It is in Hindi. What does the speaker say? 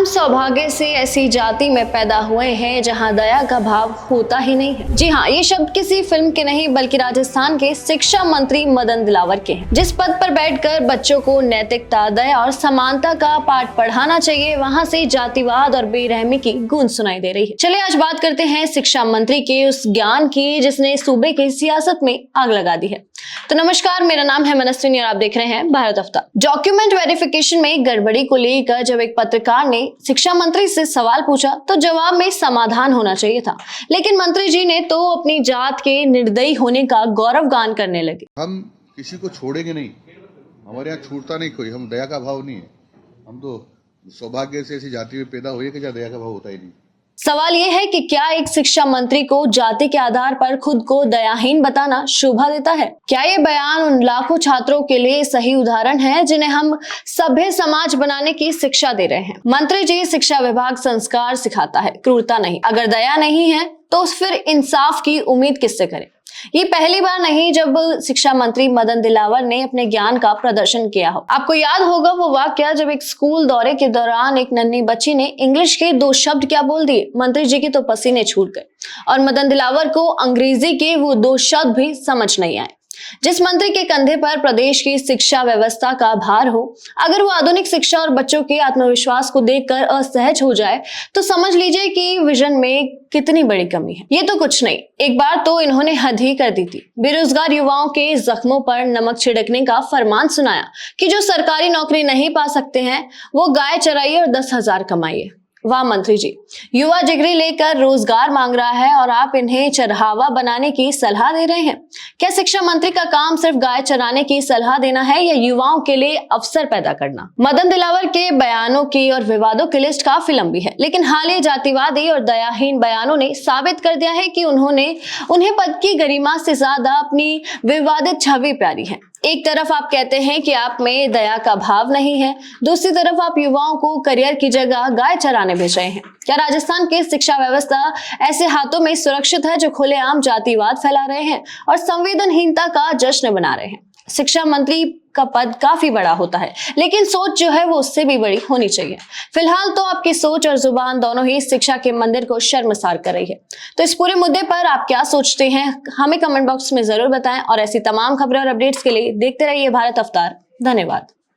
हम सौभाग्य से ऐसी जाति में पैदा हुए हैं जहां दया का भाव होता ही नहीं है। जी हाँ, ये शब्द किसी फिल्म के नहीं बल्कि राजस्थान के शिक्षा मंत्री मदन दिलावर के हैं। जिस पद पर बैठकर बच्चों को नैतिकता, दया और समानता का पाठ पढ़ाना चाहिए, वहां से जातिवाद और बेरहमी की गूंज सुनाई दे रही है। चलिए आज बात करते हैं शिक्षा मंत्री के उस ज्ञान की जिसने सूबे की सियासत में आग लगा दी है। तो नमस्कार, मेरा नाम है मनस्विनी और आप देख रहे हैं भारत अफ्तार। डॉक्यूमेंट वेरिफिकेशन में गड़बड़ी को लेकर जब एक पत्रकार ने शिक्षा मंत्री से सवाल पूछा तो जवाब में समाधान होना चाहिए था, लेकिन मंत्री जी ने तो अपनी जात के निर्दयी होने का गौरवगान करने लगे। हम किसी को छोड़ेंगे नहीं, हमारे यहाँ छूटता नहीं कोई, हम दया का भाव नहीं है। हम तो सौभाग्य से ऐसी जाति में पैदा हुए कि जहाँ दया का भाव होता ही नहीं। सवाल यह है कि क्या एक शिक्षा मंत्री को जाति के आधार पर खुद को दयाहीन बताना शोभा देता है? क्या ये बयान उन लाखों छात्रों के लिए सही उदाहरण है जिन्हें हम सभ्य समाज बनाने की शिक्षा दे रहे हैं? मंत्री जी, शिक्षा विभाग संस्कार सिखाता है, क्रूरता नहीं। अगर दया नहीं है तो फिर इंसाफ की उम्मीद किससे करें? ये पहली बार नहीं जब शिक्षा मंत्री मदन दिलावर ने अपने ज्ञान का प्रदर्शन किया हो। आपको याद होगा वो वाकया जब एक स्कूल दौरे के दौरान एक नन्ही बच्ची ने इंग्लिश के 2 शब्द क्या बोल दिए, मंत्री जी के तो पसीने छूट गए और मदन दिलावर को अंग्रेजी के वो 2 शब्द भी समझ नहीं आए। जिस मंत्री के कंधे पर प्रदेश की शिक्षा व्यवस्था का भार हो, अगर वो आधुनिक शिक्षा और बच्चों के आत्मविश्वास को देखकर असहज हो जाए तो समझ लीजिए कि विजन में कितनी बड़ी कमी है। ये तो कुछ नहीं, एक बार तो इन्होंने हद ही कर दी थी। बेरोजगार युवाओं के जख्मों पर नमक छिड़कने का फरमान सुनाया कि जो सरकारी नौकरी नहीं पा सकते हैं वो गाय चराइए और 10,000 कमाइए। वाह मंत्री जी, युवा डिग्री लेकर रोजगार मांग रहा है और आप इन्हें चरहावा बनाने की सलाह दे रहे हैं। क्या शिक्षा मंत्री का काम सिर्फ गाय चराने की सलाह देना है या युवाओं के लिए अवसर पैदा करना? मदन दिलावर के बयानों की और विवादों की लिस्ट काफी लंबी है, लेकिन हालिया जातिवादी और दयाहीन बयानों ने साबित कर दिया है कि उन्हें पद की गरिमा से ज्यादा अपनी विवादित छवि प्यारी है। एक तरफ आप कहते हैं कि आप में दया का भाव नहीं है, दूसरी तरफ आप युवाओं को करियर की जगह गाय चराने भेज रहे हैं। क्या राजस्थान की शिक्षा व्यवस्था ऐसे हाथों में सुरक्षित है जो खुलेआम जातिवाद फैला रहे हैं और संवेदनहीनता का जश्न बना रहे हैं? शिक्षा मंत्री का पद काफी बड़ा होता है, लेकिन सोच जो है वो उससे भी बड़ी होनी चाहिए। फिलहाल तो आपकी सोच और जुबान दोनों ही शिक्षा के मंदिर को शर्मसार कर रही है। तो इस पूरे मुद्दे पर आप क्या सोचते हैं, हमें कमेंट बॉक्स में जरूर बताएं और ऐसी तमाम खबरें और अपडेट्स के लिए देखते रहिए भारत अफ्तार। धन्यवाद।